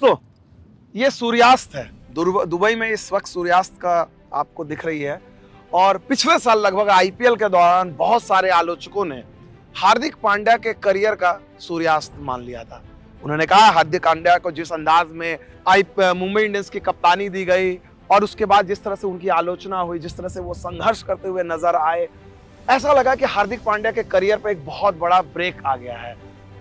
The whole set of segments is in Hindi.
दोस्तों, ये सूर्यास्त है। दुबई में इस वक्त सूर्यास्त का आपको दिख रही है। और पिछले साल लगभग आईपीएल के दौरान बहुत सारे आलोचकों ने हार्दिक पांड्या के करियर का सूर्यास्त मान लिया था। उन्होंने कहा हार्दिक पांड्या को जिस अंदाज में मुंबई इंडियंस की कप्तानी दी गई और उसके बाद जिस तरह से उनकी आलोचना हुई, जिस तरह से वो संघर्ष करते हुए नजर आए, ऐसा लगा कि हार्दिक पांड्या के करियर पे एक बहुत बड़ा ब्रेक आ गया है।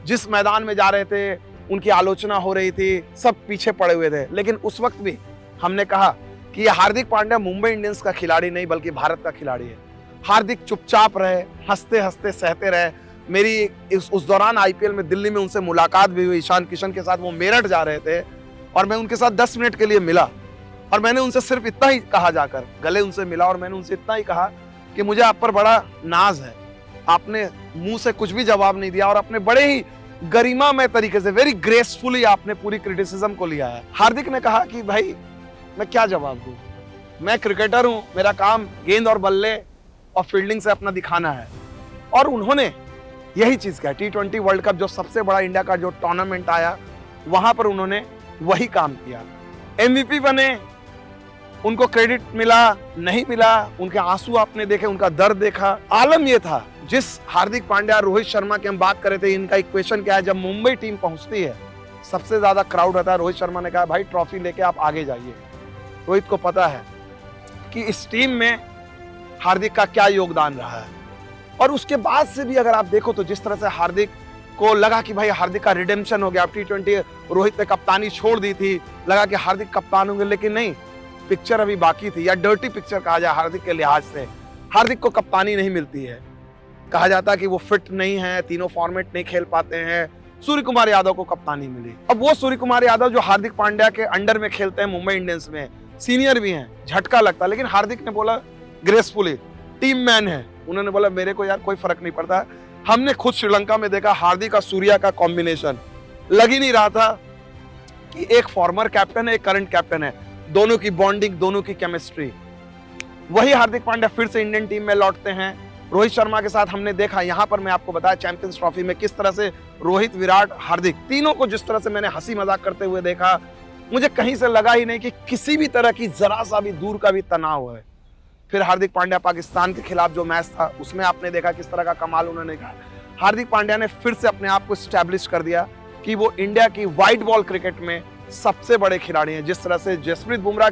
जिस मैदान में जा रहे थे, उनकी आलोचना हो रही थी, सब पीछे पड़े हुए थे। लेकिन उस वक्त भी हमने कहा कि ये हार्दिक पांड्या मुंबई इंडियंस का खिलाड़ी नहीं बल्कि भारत का खिलाड़ी है। हार्दिक चुपचाप रहे, हंसते हंसते सहते रहे। मेरी उस दौरान आईपीएल में दिल्ली में उनसे मुलाकात भी हुई। ईशान किशन के साथ वो मेरठ जा रहे थे और मैं उनके साथ 10 मिनट के लिए मिला और मैंने उनसे सिर्फ इतना ही कहा, जाकर गले उनसे मिला और मैंने उनसे इतना ही कहा कि मुझे आप पर बड़ा नाज है। आपने मुंह से कुछ भी जवाब नहीं दिया और अपने बड़े ही गरिमामय तरीके से, वेरी ग्रेसफुली आपने पूरी क्रिटिसिज्म को लिया है। हार्दिक ने कहा कि भाई मैं क्या जवाब दूं, मैं क्रिकेटर हूं, मेरा काम गेंद और बल्ले और फील्डिंग से अपना दिखाना है। और उन्होंने यही चीज किया। T20 वर्ल्ड कप जो सबसे बड़ा इंडिया का जो टूर्नामेंट आया, वहां पर उन्होंने वही काम किया। MVP बने, उनको क्रेडिट मिला नहीं मिला, उनके आंसू आपने देखे, उनका दर्द देखा। आलम यह था, जिस हार्दिक पांड्या, रोहित शर्मा की हम बात कर रहे थे, इनका इक्वेशन क्या है, जब मुंबई टीम पहुंचती है सबसे ज्यादा क्राउड रहता है। रोहित शर्मा ने कहा भाई ट्रॉफी लेके आप आगे जाइए। रोहित को पता है कि इस टीम में हार्दिक का क्या योगदान रहा है। और उसके बाद से भी अगर आप देखो तो जिस तरह से हार्दिक को लगा कि भाई हार्दिक का रिडेम्पशन हो गया, T20 रोहित ने कप्तानी छोड़ दी थी, लगा कि हार्दिक कप्तान होंगे, लेकिन नहीं, पिक्चर अभी बाकी थी, या डर्टी पिक्चर कहा जाए हार्दिक के लिहाज से। हार्दिक को कप्तानी नहीं मिलती है, कहा जाता कि वो फिट नहीं है, तीनों फॉर्मेट नहीं खेल पाते हैं। सूर्य कुमार यादव को कप्तानी मिली। अब वो सूर्य कुमार यादव जो हार्दिक पांड्या के अंडर में खेलते हैं मुंबई इंडियंस में, सीनियर भी हैं, झटका लगता, लेकिन हार्दिक ने बोला ग्रेसफुली, टीम मैन है, उन्होंने बोला मेरे को यार कोई फर्क नहीं पड़ता। हमने खुद श्रीलंका में देखा हार्दिक और सूर्या का कॉम्बिनेशन, लग ही नहीं रहा था कि एक फॉर्मर कैप्टन है, एक करंट कैप्टन है। दोनों की बॉन्डिंग, दोनों की केमिस्ट्री। वही हार्दिक पांड्या फिर से इंडियन टीम में लौटते हैं। रोहित शर्मा के साथ हमने देखा, यहां पर मैं आपको बताया चैंपियंस ट्रॉफी में किस तरह से रोहित, विराट, हार्दिक तीनों को जिस तरह से मैंने हंसी मजाक करते हुए देखा, मुझे कहीं से लगा ही नहीं कि किसी भी तरह की जरा सा भी दूर का भी तनाव है। फिर हार्दिक पांड्या पाकिस्तान के खिलाफ जो मैच था, उसमें आपने देखा किस तरह का कमाल उन्होंने कहा। हार्दिक पांड्या ने फिर से अपने आप को स्टैब्लिश कर दिया कि वो इंडिया की व्हाइट बॉल क्रिकेट में सबसे बड़े खिलाड़ी हैं। जिस तरह से जसप्रीत बुमराह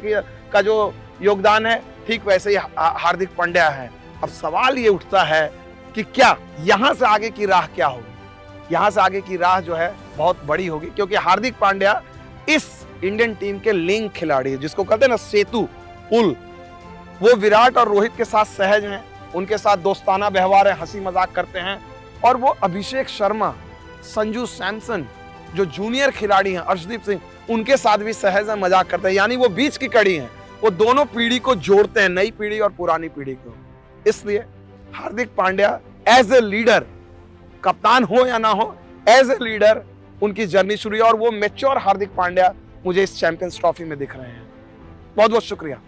का जो योगदान है, ठीक वैसे ही हार्दिक पांड्या है। अब सवाल ये उठता है कि क्या यहां से आगे की राह क्या होगी। यहां से आगे की राह जो है बहुत बड़ी होगी, क्योंकि हार्दिक पांड्या इस इंडियन टीम के लिंक खिलाड़ी है, जिसको कहते हैं ना सेतु, पुल। वो विराट और रोहित के साथ सहज हैं, उनके साथ दोस्ताना व्यवहार है, हंसी मजाक करते हैं। और वो अभिषेक शर्मा, संजू सैमसन जो जूनियर खिलाड़ी हैं, अर्शदीप सिंह, उनके साथ भी सहज है, मजाक करते हैं। यानी वो बीच की कड़ी हैं, वो दोनों पीढ़ी को जोड़ते हैं, नई पीढ़ी और पुरानी पीढ़ी को। इसलिए Hardik Pandya as a leader, कप्तान हो या ना हो, एज ए लीडर उनकी जर्नी शुरू है। और वो मैच्योर हार्दिक पांड्या मुझे इस चैंपियंस ट्रॉफी में दिख रहे हैं। बहुत बहुत शुक्रिया।